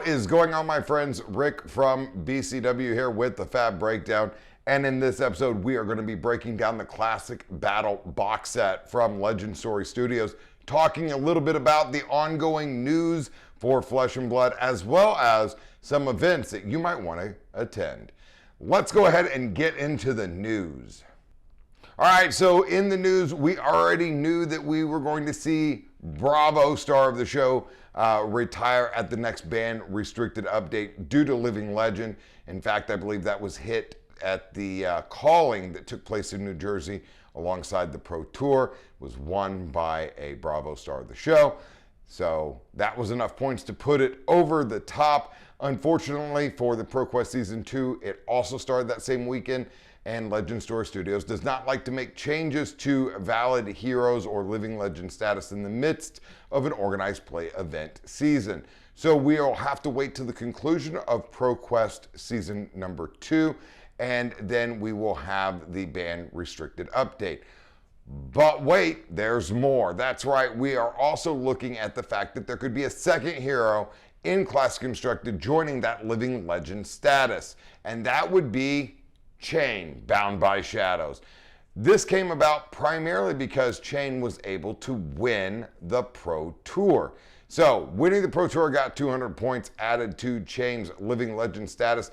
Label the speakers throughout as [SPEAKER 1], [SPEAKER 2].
[SPEAKER 1] What is going on, my friends? Rick from BCW here with the FAB Breakdown. And in this episode, we are going to be breaking down the Classic Battle box set from Legend Story Studios, talking a little bit about the ongoing news for Flesh and Blood, as well as some events that you might want to attend. Let's go ahead and get into the news. All right, so in the news, we already knew that we were going to see Bravo, star of the show, retire at the next ban restricted update due to Living Legend. In fact, I believe that was hit at the calling that took place in New Jersey alongside the Pro Tour. It was won by a Bravo star of the show. So that was enough points to put it over the top. Unfortunately for the ProQuest Season 2, it also started that same weekend, and Legend Story Studios does not like to make changes to valid heroes or Living Legend status in the midst of an organized play event season. So we'll have to wait to the conclusion of ProQuest Season number 2, and then we will have the ban restricted update. But wait, there's more. That's right, we are also looking at the fact that there could be a second hero in Classic Constructed joining that Living Legend status, and that would be Chain, Bound by Shadows. This came about primarily because Chain was able to win the Pro Tour. So winning the Pro Tour got 200 points added to Chain's Living Legend status.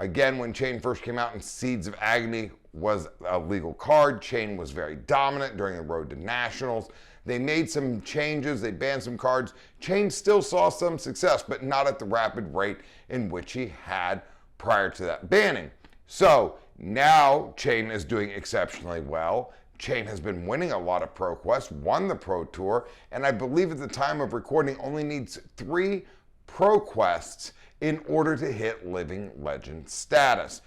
[SPEAKER 1] Again, when Chain first came out in Seeds of Agony was a legal card, Chain was very dominant during the Road to Nationals. They made some changes, they banned some cards. Chain still saw some success, but not at the rapid rate in which he had prior to that banning. So now Chain is doing exceptionally well. Chain has been winning a lot of ProQuest, won the Pro Tour, and I believe at the time of recording only needs 3 ProQuests in order to hit Living Legend status.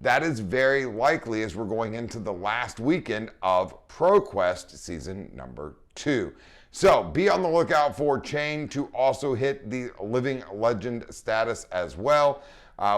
[SPEAKER 1] That is very likely as we're going into the last weekend of ProQuest Season number 2. So be on the lookout for Chain to also hit the Living Legend status as well.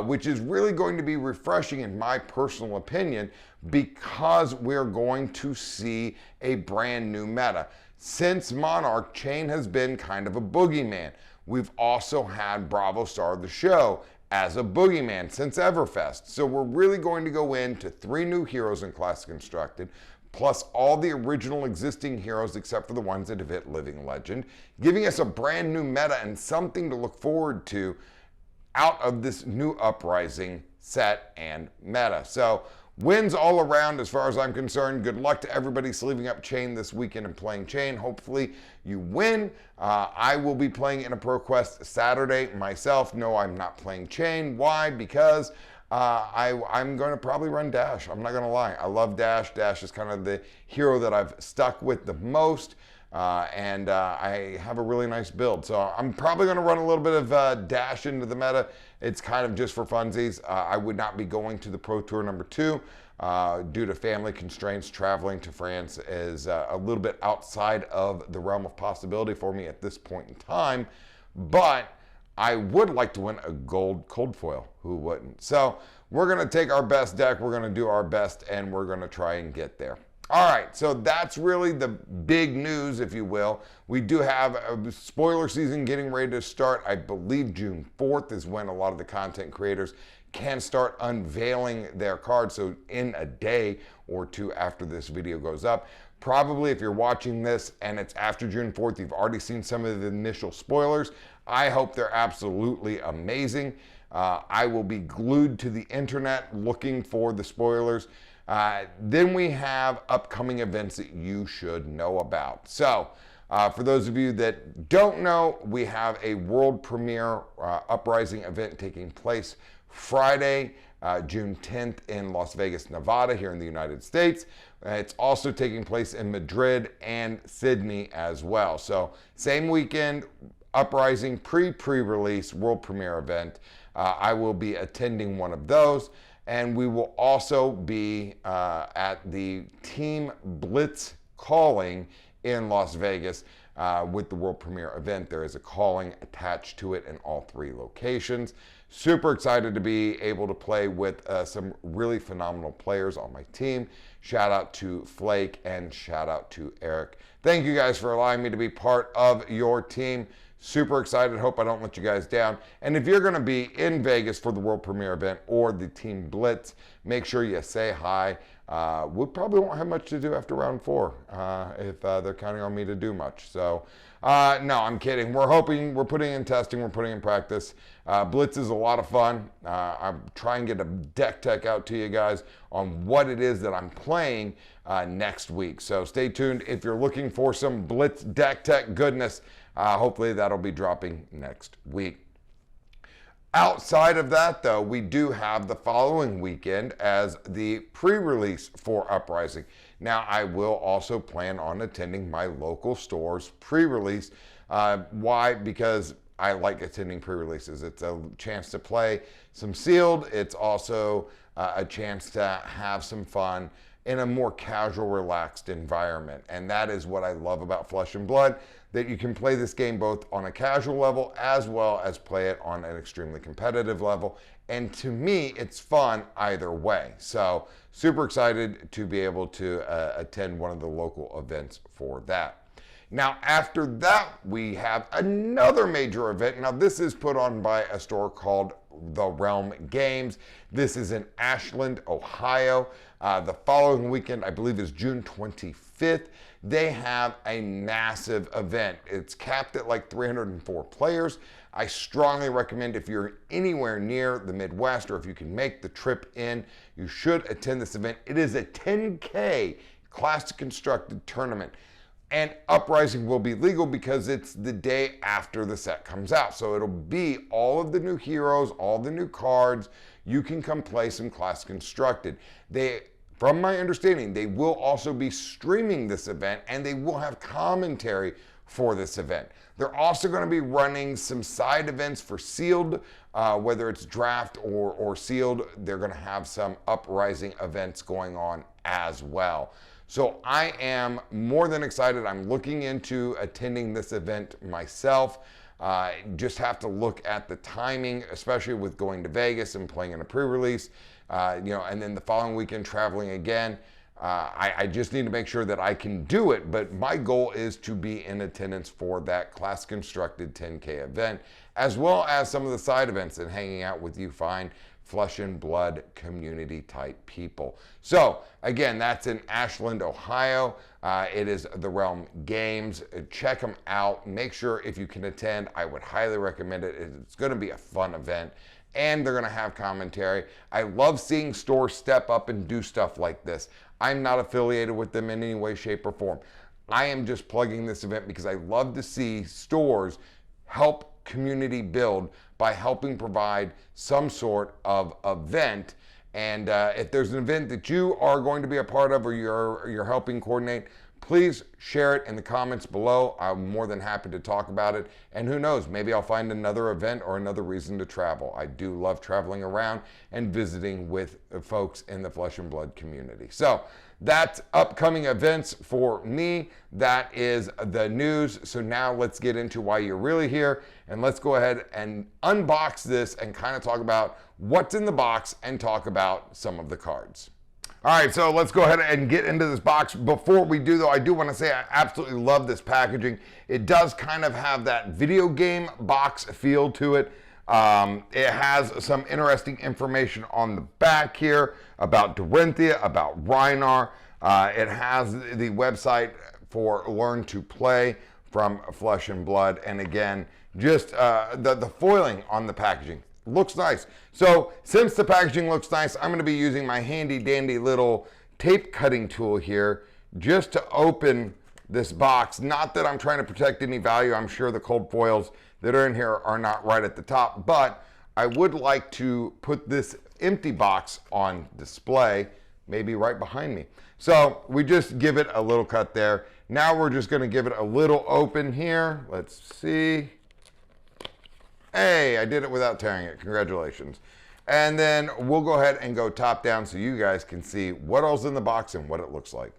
[SPEAKER 1] Which is really going to be refreshing in my personal opinion, because we're going to see a brand new meta. Since Monarch, Chain has been kind of a boogeyman. We've also had Bravo star of the show as a boogeyman since Everfest. So we're really going to go into 3 new heroes in Classic Constructed, plus all the original existing heroes except for the ones that have hit Living Legend, giving us a brand new meta and something to look forward to out of this new Uprising set and meta. So wins all around as far as I'm concerned. Good luck to everybody sleeving up Chain this weekend and playing Chain. Hopefully you win. I will be playing in a ProQuest Saturday myself. No, I'm not playing Chain. Why? Because I'm going to probably run Dash. I'm not going to lie. I love Dash. Dash is kind of the hero that I've stuck with the most. And I have a really nice build. So I'm probably going to run a little bit of Dash into the meta. It's kind of just for funsies. I would not be going to the Pro Tour number 2 due to family constraints. Traveling to France is a little bit outside of the realm of possibility for me at this point in time. But I would like to win a gold cold foil. Who wouldn't? So we're going to take our best deck. We're going to do our best, and we're going to try and get there. All right, so that's really the big news, if you will. We do have a spoiler season getting ready to start. I believe June 4th is when a lot of the content creators can start unveiling their cards. So in a day or 2 after this video goes up. Probably if you're watching this and it's after June 4th, you've already seen some of the initial spoilers. I hope they're absolutely amazing. I will be glued to the internet looking for the spoilers. Then we have upcoming events that you should know about. So for those of you that don't know, we have a world premiere Uprising event taking place Friday, June 10th in Las Vegas, Nevada, here in the United States. It's also taking place in Madrid and Sydney as well. So same weekend, Uprising pre-release world premiere event. I will be attending one of those. And we will also be at the Team Blitz calling in Las Vegas with the world premiere event. There is a calling attached to it in all 3 locations. Super excited to be able to play with some really phenomenal players on my team. Shout out to Flake and shout out to Eric. Thank you guys for allowing me to be part of your team. Super excited. Hope I don't let you guys down. And if you're going to be in Vegas for the world premiere event or the Team Blitz, make sure you say hi. We probably won't have much to do after round 4 if they're counting on me to do much. So, no, I'm kidding. We're hoping, we're putting in testing, we're putting in practice. Blitz is a lot of fun. I'm trying to get a deck tech out to you guys on what it is that I'm playing next week. So stay tuned if you're looking for some Blitz deck tech goodness. Hopefully that'll be dropping next week. Outside of that, though, we do have the following weekend as the pre-release for Uprising. Now, I will also plan on attending my local store's pre-release. Why? Because I like attending pre-releases. It's a chance to play some sealed. It's also a chance to have some fun in a more casual, relaxed environment. And that is what I love about Flesh and Blood, that you can play this game both on a casual level as well as play it on an extremely competitive level. And to me, it's fun either way. So super excited to be able to attend one of the local events for that. Now, after that, we have another major event. Now, this is put on by a store called The Realm Games. This is in Ashland, Ohio. The following weekend, I believe, is June 25th. They have a massive event. It's capped at like 304 players. I strongly recommend if you're anywhere near the Midwest or if you can make the trip in, you should attend this event. It is a 10K Classic Constructed tournament. And Uprising will be legal because it's the day after the set comes out. So it'll be all of the new heroes, all the new cards. You can come play some Classic Constructed. From my understanding, they will also be streaming this event and they will have commentary for this event. They're also going to be running some side events for sealed, whether it's draft or sealed. They're going to have some Uprising events going on as well. So I am more than excited. I'm looking into attending this event myself. Just have to look at the timing, especially with going to Vegas and playing in a pre-release, and then the following weekend traveling again. I just need to make sure that I can do it, but my goal is to be in attendance for that Class Constructed 10K event, as well as some of the side events and hanging out with you fine Flesh and Blood community type people. So again, that's in Ashland, Ohio. It is the Realm Games. Check them out. Make sure if you can attend, I would highly recommend it. It's going to be a fun event and they're going to have commentary. I love seeing stores step up and do stuff like this. I'm not affiliated with them in any way, shape, or form. I am just plugging this event because I love to see stores help community build by helping provide some sort of event. And if there's an event that you are going to be a part of or you're helping coordinate, please share it in the comments below. I'm more than happy to talk about it. And who knows, maybe I'll find another event or another reason to travel. I do love traveling around and visiting with folks in the Flesh and Blood community. So that's upcoming events for me. That is the news. So now let's get into why you're really here. And let's go ahead and unbox this and kind of talk about what's in the box and talk about some of the cards. All right, so let's go ahead and get into this box. Before we do, though, I do want to say I absolutely love this packaging. It does kind of have that video game box feel to it. It has some interesting information on the back here about Dorinthea, about Rhinar. It has the website for Learn to Play from Flesh and Blood. And again, just the foiling on the packaging looks nice. So since the packaging looks nice, I'm going to be using my handy dandy little tape cutting tool here just to open this box. Not that I'm trying to protect any value. I'm sure the cold foils that are in here are not right at the top, but I would like to put this empty box on display, maybe right behind me. So we just give it a little cut there. Now we're just going to give it a little open here. Let's see. Hey, I did it without tearing it. Congratulations. And then we'll go ahead and go top down so you guys can see what else is in the box and what it looks like.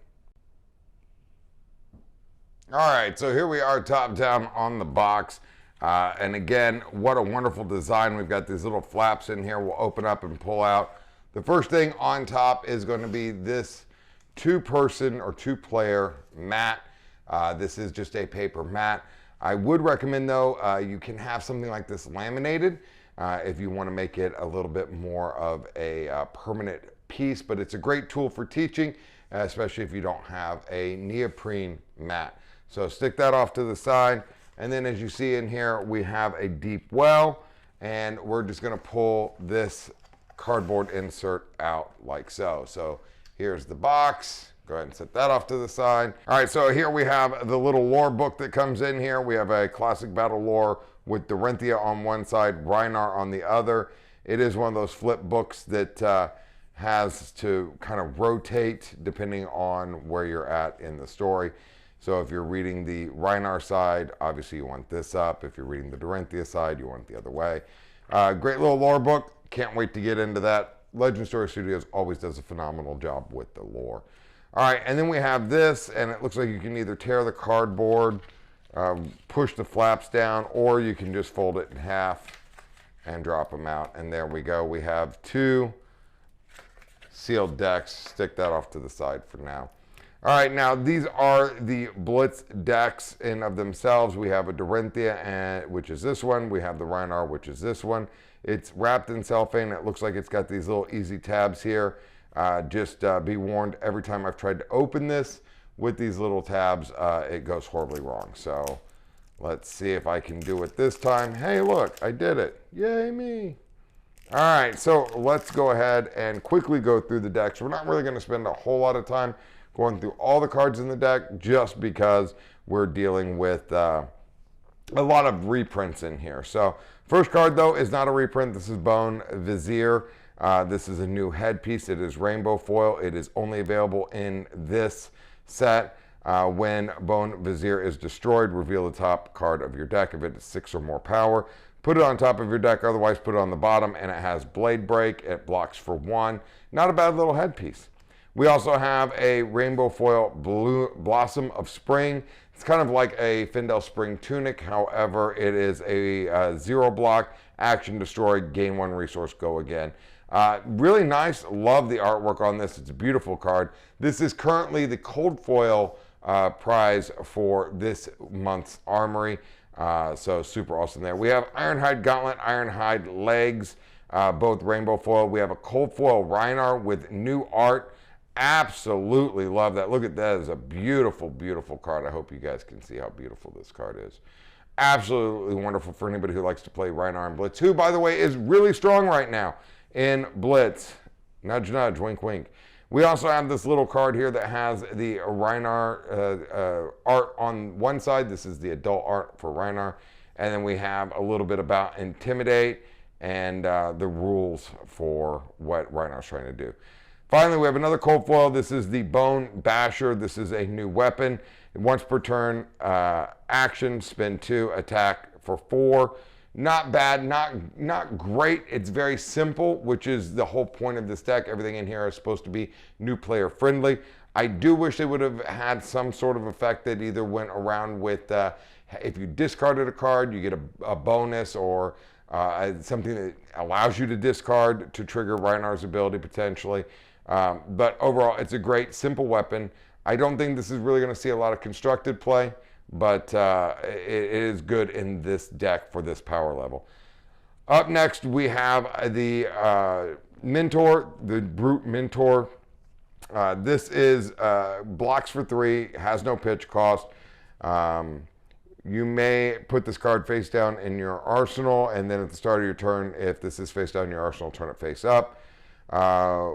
[SPEAKER 1] All right, so here we are top down on the box. And again, what a wonderful design. We've got these little flaps in here. We'll open up and pull out. The first thing on top is going to be this two-person or two-player mat. This is just a paper mat. I would recommend though, you can have something like this laminated if you want to make it a little bit more of a permanent piece, but it's a great tool for teaching, especially if you don't have a neoprene mat. So stick that off to the side. And then as you see in here, we have a deep well, and we're just gonna pull this cardboard insert out like so. So here's the box. Go ahead and set that off to the side. All right, so here we have the little lore book that comes in here. We have a classic battle lore with Dorinthea on one side, Rhinar on the other. It is one of those flip books that has to kind of rotate depending on where you're at in the story. So if you're reading the Rhinar side, obviously you want this up. If you're reading the Dorinthea side, you want it the other way. Great little lore book. Can't wait to get into that. Legend Story Studios always does a phenomenal job with the lore. All right, and then we have this, and it looks like you can either tear the cardboard, push the flaps down, or you can just fold it in half and drop them out. And there we go. We have 2 sealed decks. Stick that off to the side for now. All right, now these are the Blitz decks in of themselves. We have a Dorinthea, which is this one. We have the Rhinar, which is this one. It's wrapped in cellophane. It looks like it's got these little easy tabs here. Just be warned, every time I've tried to open this with these little tabs, it goes horribly wrong. So let's see if I can do it this time. Hey, look, I did it. Yay me. All right, so let's go ahead and quickly go through the decks. We're not really going to spend a whole lot of time going through all the cards in the deck just because we're dealing with a lot of reprints in here. So first card, though, is not a reprint. This is Bone Vizier. This is a new headpiece. It is rainbow foil. It is only available in this set. When Bone Vizier is destroyed, reveal the top card of your deck. If it is 6 or more power, put it on top of your deck. Otherwise, put it on the bottom, and it has Blade Break. It blocks for 1. Not a bad little headpiece. We also have a rainbow foil Blossom of Spring. It's kind of like a Findel Spring Tunic. However, it is a 0 block, action destroy, gain 1 resource, go again. Really nice. Love the artwork on this. It's a beautiful card. This is currently the cold foil prize for this month's Armory. So super awesome there. We have Ironhide Gauntlet, Ironhide Legs, both rainbow foil. We have a cold foil Rhinar with new art. Absolutely love that. Look at that. It's a beautiful, beautiful card. I hope you guys can see how beautiful this card is. Absolutely wonderful for anybody who likes to play Rhinar and Blitz, who, by the way, is really strong right now in Blitz. Nudge, nudge, wink, wink. We also have this little card here that has the Rhinar art on one side. This is the adult art for Rhinar. And then we have a little bit about Intimidate and the rules for what Rhinar's trying to do. Finally, we have another cold foil. This is the Bone Basher. This is a new weapon. Once per turn, action, spend 2, attack for 4. Not bad, not great. It's very simple, which is the whole point of this deck. Everything in here is supposed to be new player friendly. I do wish they would have had some sort of effect that either went around with if you discarded a card, you get a bonus, or something that allows you to discard to trigger Rhinar's ability potentially. But overall, it's a great, simple weapon. I don't think this is really going to see a lot of constructed play, but it is good in this deck for this power level. Up next, we have the Mentor, the Brute Mentor. This is blocks for 3, has no pitch cost. You may put this card face down in your arsenal, and then at the start of your turn, if this is face down in your arsenal, turn it face up.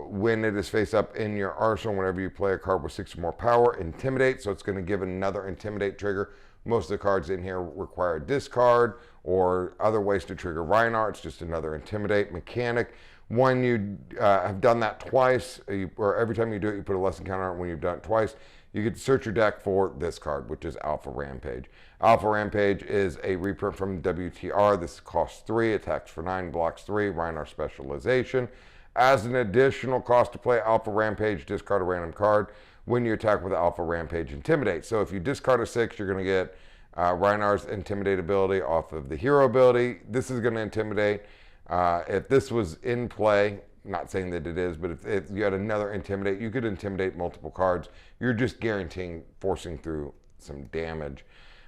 [SPEAKER 1] When it is face up in your arsenal, whenever you play a card with 6 or more power, Intimidate, so it's going to give another Intimidate trigger. Most of the cards in here require discard or other ways to trigger Rhinar. It's just another Intimidate mechanic. When you have done that twice, or every time you do it, you put a lesson counter on it. When you've done it twice, you get to search your deck for this card, which is Alpha Rampage. Alpha Rampage is a reprint from WTR. This costs 3, attacks for 9, blocks 3, Rhinar specialization. As an additional cost to play Alpha Rampage, discard a random card. When you attack with Alpha Rampage, Intimidate. So if you discard a 6, you're going to get Rhinar's Intimidate ability off of the hero ability. This is going to Intimidate. If this was in play, not saying that it is, but if you had another Intimidate, you could Intimidate multiple cards. You're just guaranteeing forcing through some damage.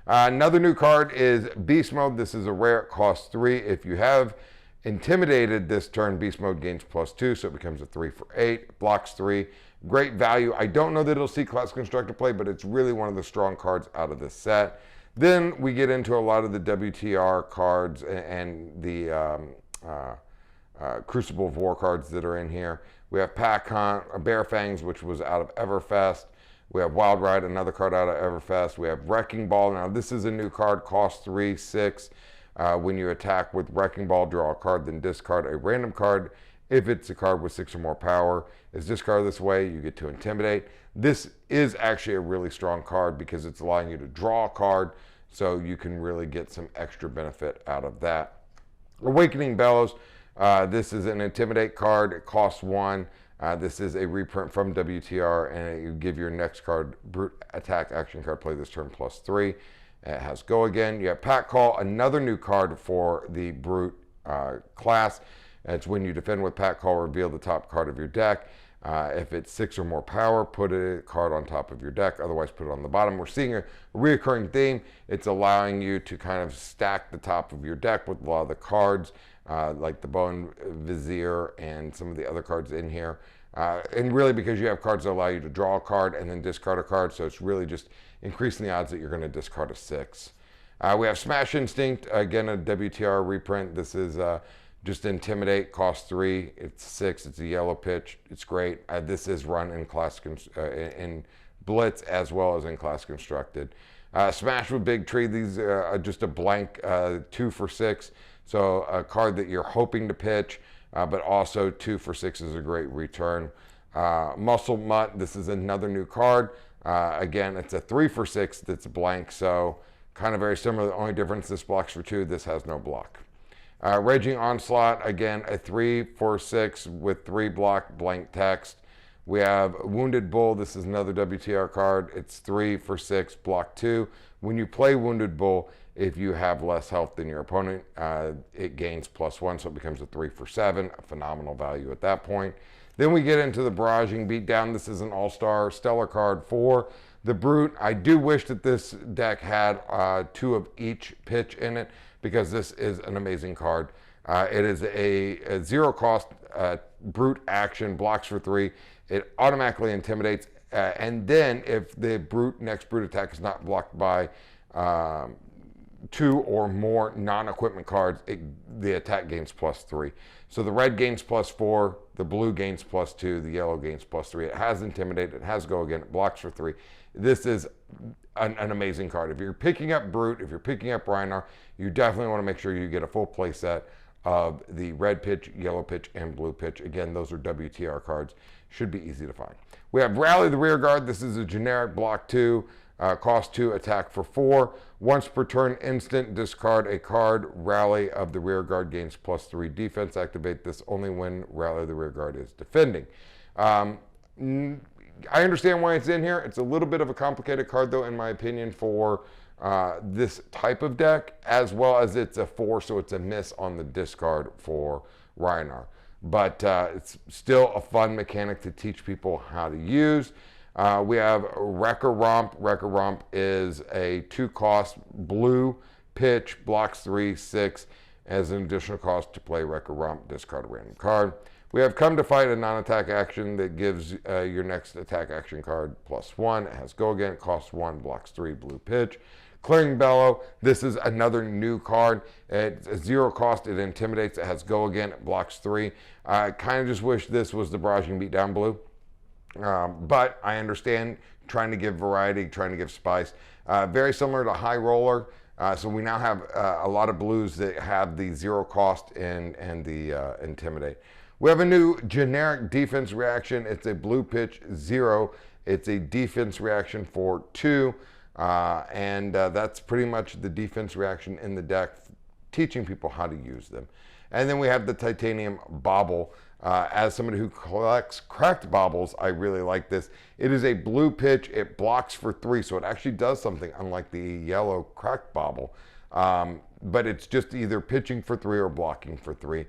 [SPEAKER 1] Another new card is Beast Mode. This is a rare, it costs 3. If you have intimidated this turn, Beast Mode gains +2, so it becomes a 3 for 8, blocks 3. Great value. I don't know that it'll see Classic Constructor play, but it's really one of the strong cards out of this set. Then we get into a lot of the WTR cards and the Crucible of War cards that are in here. We have Pack Hunt, Bear Fangs, which was out of Everfest. We have Wild Ride, another card out of Everfest. We have Wrecking Ball. Now, this is a new card, costs 3, 6. When you attack with Wrecking Ball, draw a card, then discard a random card. If it's a card with 6 or more power, is discarded this way, you get to Intimidate. This is actually a really strong card because it's allowing you to draw a card, so you can really get some extra benefit out of that. Awakening Bellows. This is an Intimidate card. It costs 1. This is a reprint from WTR, and you give your next card, Brute Attack Action card, play this turn +3. It has Go Again. You have Pack Call, another new card for the Brute class. It's when you defend with Pack Call, reveal the top card of your deck. If it's 6 or more power, put a card on top of your deck. Otherwise, put it on the bottom. We're seeing a reoccurring theme. It's allowing you to kind of stack the top of your deck with a lot of the cards, like the Bone Vizier and some of the other cards in here. And really because you have cards that allow you to draw a card and then discard a card. So it's really just increasing the odds that you're going to discard a 6. We have Smash Instinct, again, a WTR reprint. This is just Intimidate, costs 3. It's 6. It's a yellow pitch. It's great. This is run in in Blitz as well as in Class Constructed. Smash with Big Tree. These are just a blank 2 for 6. So a card that you're hoping to pitch, but also 2 for 6 is a great return. Muscle Mutt. This is another new card. Again, it's a 3 for 6 that's blank. So kind of very similar. The only difference, this blocks for 2. This has no block. Raging Onslaught, again, a 3 for 6 with 3 block, blank text. We have Wounded Bull. This is another WTR card. It's 3 for 6, block 2. When you play Wounded Bull, if you have less health than your opponent, it gains +1, so it becomes a 3 for 7, a phenomenal value at that point. Then we get into the Barraging Beatdown. This is an all-star stellar card for the Brute. I do wish that this deck had 2 of each pitch in it, because this is an amazing card. It is a 0 cost Brute action, blocks for 3. It automatically intimidates, and then if the next Brute attack is not blocked by 2 or more non-equipment cards, the attack gains +3. So the red gains +4, the blue gains +2, the yellow gains +3. It has Intimidate, it has Go Again, it blocks for 3. This is an amazing card. If you're picking up Brute, if you're picking up Rhinar, you definitely want to make sure you get a full play set of the red pitch, yellow pitch, and blue pitch. Again, those are WTR cards. Should be easy to find. We have Rally the Rear Guard. This is a generic block 2, cost 2, attack for 4. Once per turn, instant, discard a card. Rally of the Rear Guard gains +3 defense. Activate this only when Rally the Rear Guard is defending. I understand why it's in here. It's a little bit of a complicated card, though, in my opinion, for this type of deck, as well as it's a 4, so it's a miss on the discard for Rhinar. But it's still a fun mechanic to teach people how to use. We have Wrecker Romp. Wrecker Romp is a 2 cost blue pitch, blocks 3, 6, as an additional cost to play Wrecker Romp, discard a random card. We have Come to Fight, a non-attack action that gives your next attack action card +1. It has Go Again, it costs 1, blocks 3, blue pitch. Clearing Bellow, this is another new card. It's a 0 cost, it intimidates, it has Go Again, it blocks 3. I kind of just wish this was the Barraging Beatdown blue. But I understand trying to give variety, trying to give spice. Very similar to High Roller. So we now have a lot of blues that have the 0 cost and the Intimidate. We have a new generic defense reaction. It's a blue pitch 0. It's a defense reaction for 2. And that's pretty much the defense reaction in the deck, teaching people how to use them. And then we have the Titanium Bauble. As somebody who collects cracked baubles, I really like this. It is a blue pitch. It blocks for 3, so it actually does something unlike the yellow cracked bauble. But it's just either pitching for 3 or blocking for 3.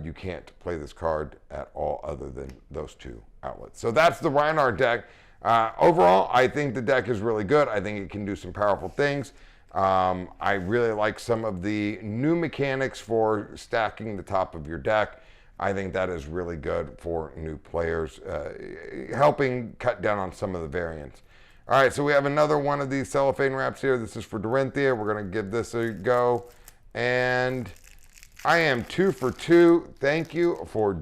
[SPEAKER 1] You can't play this card at all other than those 2 outlets. So that's the Rhinar deck. Overall, I think the deck is really good. I think it can do some powerful things. I really like some of the new mechanics for stacking the top of your deck. I think that is really good for new players, helping cut down on some of the variants. All right, so we have another one of these cellophane wraps here. This is for Dorinthea. We're going to give this a go. And I am 2 for 2. Thank you for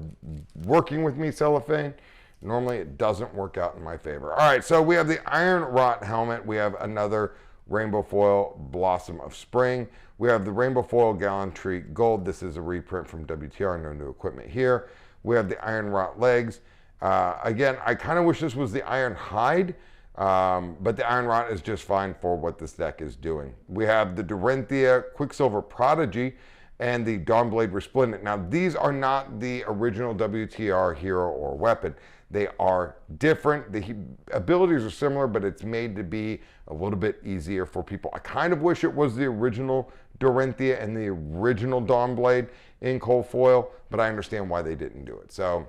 [SPEAKER 1] working with me, cellophane. Normally, it doesn't work out in my favor. All right, so we have the Iron Rot helmet. We have another Rainbow Foil Blossom of Spring. We have the Rainbow Foil Gallantry Gold. This is a reprint from WTR, no new equipment here. We have the Iron Rot legs. Again, I kind of wish this was the Iron Hide, but the Iron Rot is just fine for what this deck is doing. We have the Dorinthea Quicksilver Prodigy and the Dawnblade Resplendent. Now, these are not the original WTR hero or weapon. They are different. The abilities are similar, but it's made to be a little bit easier for people. I kind of wish it was the original Dorinthea and the original Dawnblade in cold foil, but I understand why they didn't do it. So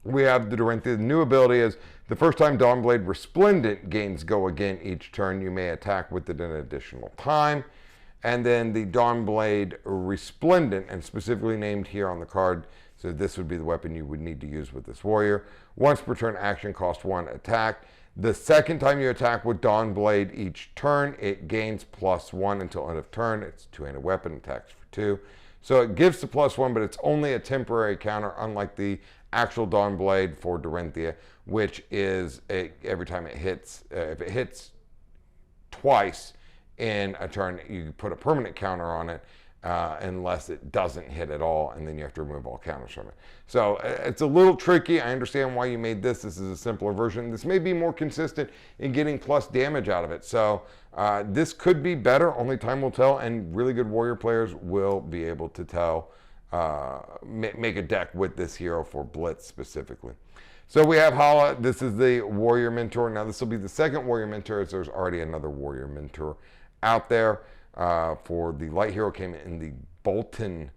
[SPEAKER 1] we have the Dorinthea. The new ability is the first time Dawnblade Resplendent gains go again each turn, you may attack with it an additional time. And then the Dawnblade Resplendent, and specifically named here on the card, so this would be the weapon you would need to use with this warrior. Once per turn action, cost 1 attack. The second time you attack with Dawnblade each turn, it gains +1 until end of turn. It's a two-handed weapon, attacks for 2. So it gives the +1, but it's only a temporary counter, unlike the actual Dawnblade for Dorinthea, which is every time it hits, if it hits twice in a turn, you put a permanent counter on it, unless it doesn't hit at all, and then you have to remove all counters from it. So it's a little tricky. I understand why you made this. This is a simpler version. This may be more consistent in getting plus damage out of it. So this could be better. Only time will tell, and really good warrior players will be able to tell, make a deck with this hero for Blitz specifically. So we have Hala. This is the Warrior Mentor. Now this will be the second Warrior Mentor, as there's already another Warrior Mentor out there. For the Light Hero came in the Bolton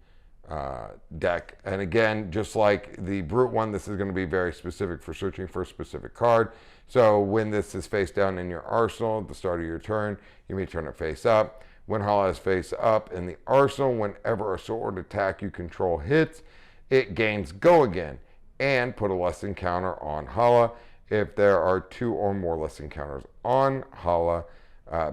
[SPEAKER 1] deck. And again, just like the Brute one, this is going to be very specific for searching for a specific card. So when this is face down in your arsenal at the start of your turn, you may turn it face up. When Hala is face up in the arsenal, whenever a sword attack you control hits, it gains Go Again and put a lesson counter on Hala. If there are 2 or more lesson counters on Hala,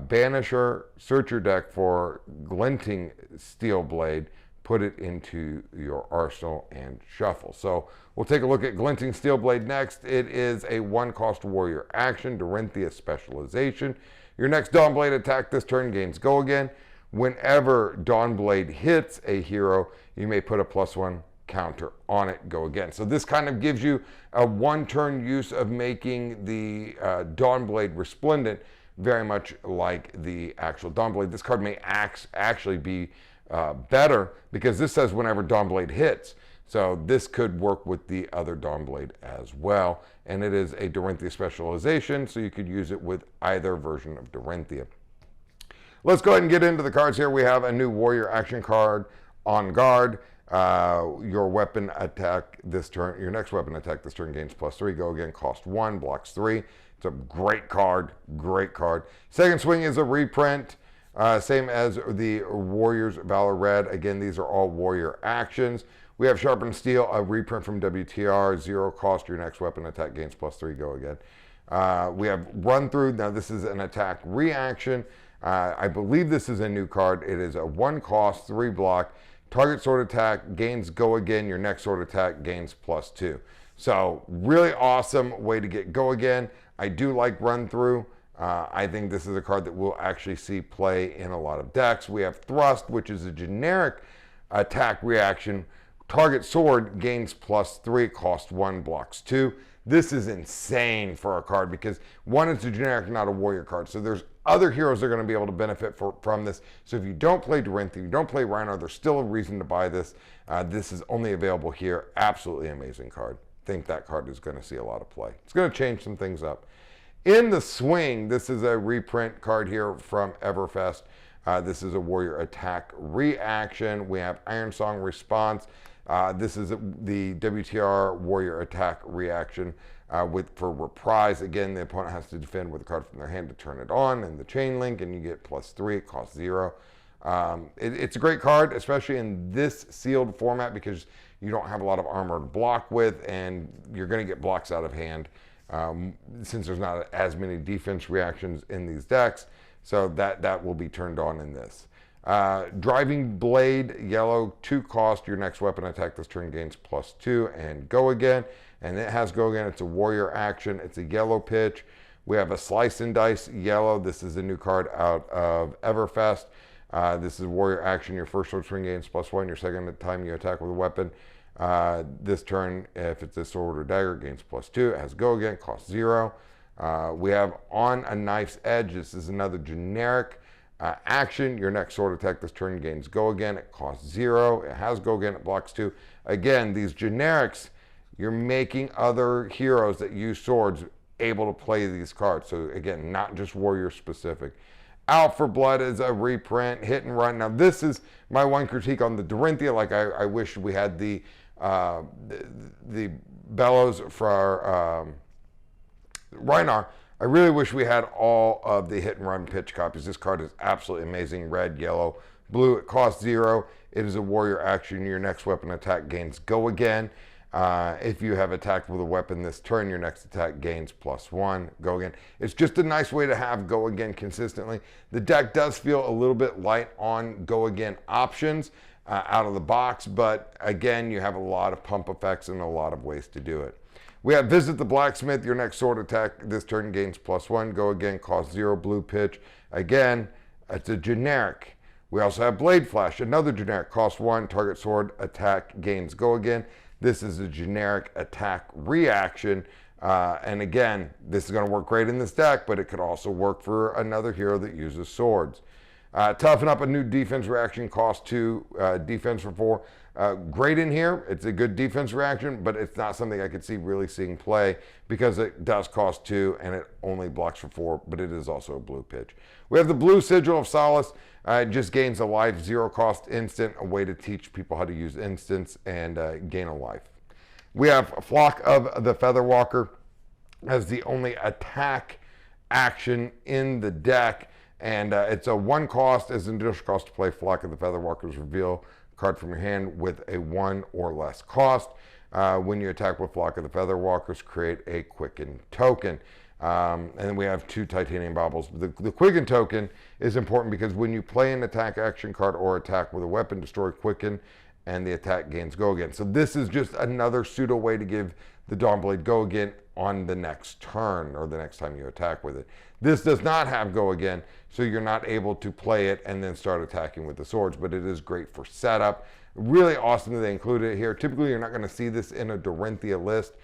[SPEAKER 1] banish her, search your deck for Glinting Steel Blade, put it into your arsenal, and shuffle. So we'll take a look at Glinting Steel Blade next. It is a 1-cost warrior action, Dorinthea specialization. Your next Dawnblade attack this turn gains Go Again. Whenever Dawnblade hits a hero, you may put a +1 counter on it, Go Again. So this kind of gives you a 1-turn use of making the Dawnblade Resplendent very much like the actual Dawnblade. This card may actually be better because this says whenever Dawnblade hits. So this could work with the other Dawnblade as well. And it is a Dorinthea specialization, so you could use it with either version of Dorinthea. Let's go ahead and get into the cards here. We have a new warrior action card, On Guard. Your weapon attack this turn, your next weapon attack this turn gains +3. Go Again, cost 1, blocks 3. It's a great card, great card. Second Swing is a reprint, same as the Warriors Valor Red. Again, these are all warrior actions. We have Sharpened Steel, a reprint from WTR, 0 cost. Your next weapon attack gains +3. Go Again. We have Run Through. Now this is an attack reaction. I believe this is a new card. It is a 1 cost, 3 block. Target sword attack gains Go Again. Your next sword attack gains +2. So really awesome way to get Go Again. I do like Run Through. I think this is a card that we'll actually see play in a lot of decks. We have Thrust, which is a generic attack reaction. Target sword gains +3, cost 1, blocks 2. This is insane for a card because 1, it's a generic, not a warrior card. So there's other heroes that are going to be able to benefit from this. So if you don't play Dorinthea, you don't play Rhinar, there's still a reason to buy this. This is only available here. Absolutely amazing card. Think that card is going to see a lot of play. It's going to change some things up. In the Swing, this is a reprint card here from Everfest. This is a warrior attack reaction. We have Iron Song Response. This is the WTR warrior attack reaction. for reprise. Again, the opponent has to defend with a card from their hand to turn it on, and the chain link, and you get +3. It costs 0. It's a great card, especially in this sealed format, because you don't have a lot of armor to block with, and you're going to get blocks out of hand since there's not as many defense reactions in these decks. So that will be turned on in this. Driving Blade, yellow, 2 cost. Your next weapon attack this turn gains +2 and go again. And it has go again. It's a warrior action. It's a yellow pitch. We have a Slice and Dice, yellow. This is a new card out of Everfest. This is warrior action. Your first sword swing gains +1. Your second time you attack with a weapon this turn, if it's a sword or dagger, gains +2. It has go again, costs 0. We have On a Knife's Edge. This is another generic action. Your next sword attack this turn gains go again. It costs 0. It has go again. It blocks 2. Again, these generics, you're making other heroes that use swords able to play these cards. So again, not just warrior specific. Out for Blood is a reprint, hit and run. Now this is my one critique on the Dorinthea. Like I wish we had the bellows for Rhinar. I really wish we had all of the hit and run pitch copies. This card is absolutely amazing. Red, yellow, blue. It costs 0. It is a warrior action. Your next weapon attack gains go again. If you have attacked with a weapon this turn, your next attack gains +1. Go again. It's just a nice way to have go again consistently. The deck does feel a little bit light on go again options out of the box, but again, you have a lot of pump effects and a lot of ways to do it. We have Visit the Blacksmith. Your next sword attack this turn gains +1. Go again, costs 0. Blue pitch. Again, it's a generic. We also have Blade Flash, another generic, costs 1. Target sword attack gains go again. This is a generic attack reaction. And again, this is going to work great in this deck, but it could also work for another hero that uses swords. Toughen Up, a new defense reaction, cost 2, defense for 4. Great in here. It's a good defense reaction, but it's not something I could see really seeing play because it does cost 2 and it only blocks for 4, but it is also a blue pitch. We have the Blue Sigil of Solace. It just gains a life, 0 cost instant, a way to teach people how to use instants and gain a life. We have Flock of the Featherwalker as the only attack action in the deck, and it's a 1 cost as an additional cost to play Flock of the Featherwalkers. Reveal a card from your hand with a 1 or less cost. When you attack with Flock of the Featherwalkers, create a Quicken token. And then we have 2 Titanium Baubles. The Quicken token is important because when you play an attack action card or attack with a weapon, destroy Quicken, and the attack gains go again. So this is just another pseudo way to give the Dawnblade go again on the next turn or the next time you attack with it. This does not have go again, so you're not able to play it and then start attacking with the swords, but it is great for setup. Really awesome that they included it here. Typically, you're not going to see this in a Dorinthea list.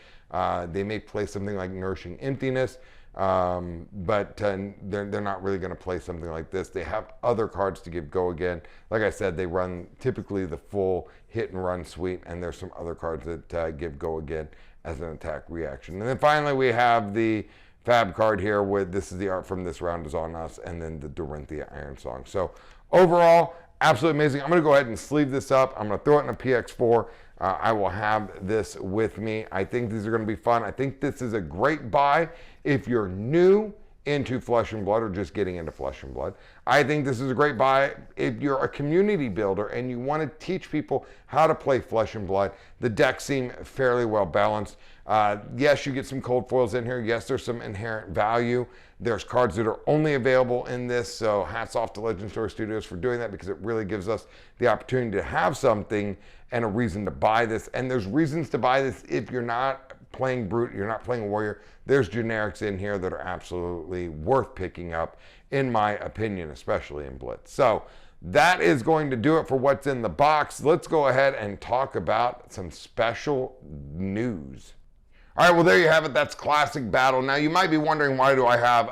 [SPEAKER 1] They may play something like Nourishing Emptiness, but they're not really going to play something like this. They have other cards to give go again. Like I said, they run typically the full hit and run suite, and there's some other cards that give go again as an attack reaction. And then finally, we have the Fab card here with this is the art from This Round Is On Us, and then the Dorinthea Iron Song. So overall, absolutely amazing. I'm going to go ahead and sleeve this up. I'm going to throw it in a PX4. I will have this with me. I think these are going to be fun. I think this is a great buy if you're new into Flesh and Blood or just getting into Flesh and Blood. I think this is a great buy if you're a community builder and you want to teach people how to play Flesh and Blood. The decks seem fairly well balanced. Yes, you get some cold foils in here. Yes, there's some inherent value. There's cards that are only available in this, so hats off to Legend Story Studios for doing that because it really gives us the opportunity to have something and a reason to buy this. And there's reasons to buy this if you're not playing Brute, you're not playing Warrior. There's generics in here that are absolutely worth picking up, in my opinion, especially in Blitz. So that is going to do it for what's in the box. Let's go ahead and talk about some special news. All right, well, there you have it. That's Classic Battle. Now, you might be wondering, why do I have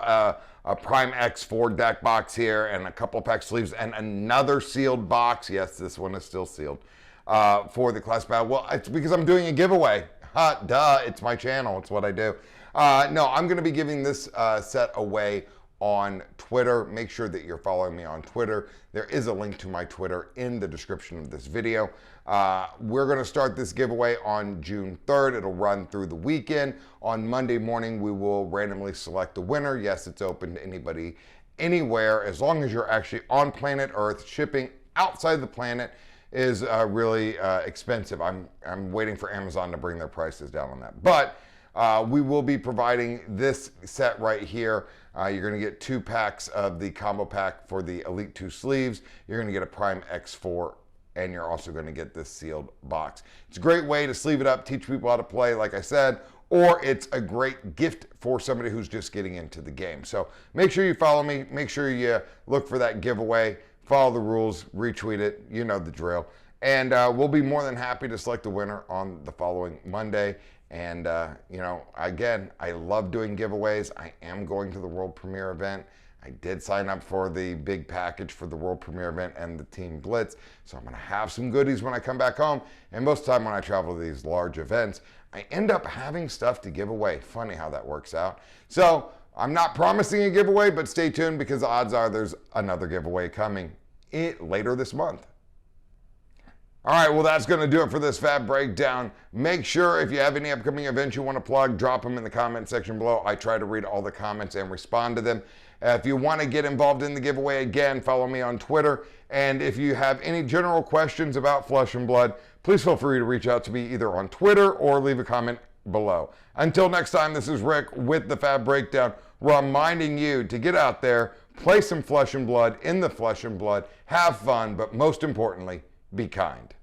[SPEAKER 1] a Prime X4 deck box here and a couple pack sleeves and another sealed box? Yes, this one is still sealed for the Classic Battle. Well, it's because I'm doing a giveaway. Duh, it's my channel. It's what I do. No, I'm going to be giving this set away on Twitter. Make sure that you're following me on Twitter. There is a link to my Twitter in the description of this video. We're going to start this giveaway on June 3rd. It'll run through the weekend. On Monday morning, we will randomly select the winner. Yes, it's open to anybody, anywhere, as long as you're actually on planet Earth. Shipping outside the planet is really expensive. I'm waiting for Amazon to bring their prices down on that. But we will be providing this set right here. You're going to get 2 packs of the combo pack for the Elite 2 sleeves. You're going to get a Prime X4, and you're also going to get this sealed box. It's a great way to sleeve it up, teach people how to play, like I said, or it's a great gift for somebody who's just getting into the game. So make sure you follow me. Make sure you look for that giveaway. Follow the rules, retweet it. You know the drill. And we'll be more than happy to select the winner on the following Monday. And, you know, again, I love doing giveaways. I am going to the world premiere event. I did sign up for the big package for the world premiere event and the Team Blitz. So I'm going to have some goodies when I come back home. And most of the time when I travel to these large events, I end up having stuff to give away. Funny how that works out. So I'm not promising a giveaway, but stay tuned because odds are there's another giveaway coming later this month. All right, well, that's going to do it for this FAB Breakdown. Make sure if you have any upcoming events you want to plug, drop them in the comment section below. I try to read all the comments and respond to them. If you want to get involved in the giveaway, again, follow me on Twitter. And if you have any general questions about Flesh and Blood, please feel free to reach out to me either on Twitter or leave a comment below. Until next time, this is Rick with the FAB Breakdown, reminding you to get out there, play some Flesh and Blood in the Flesh and Blood, have fun, but most importantly, be kind.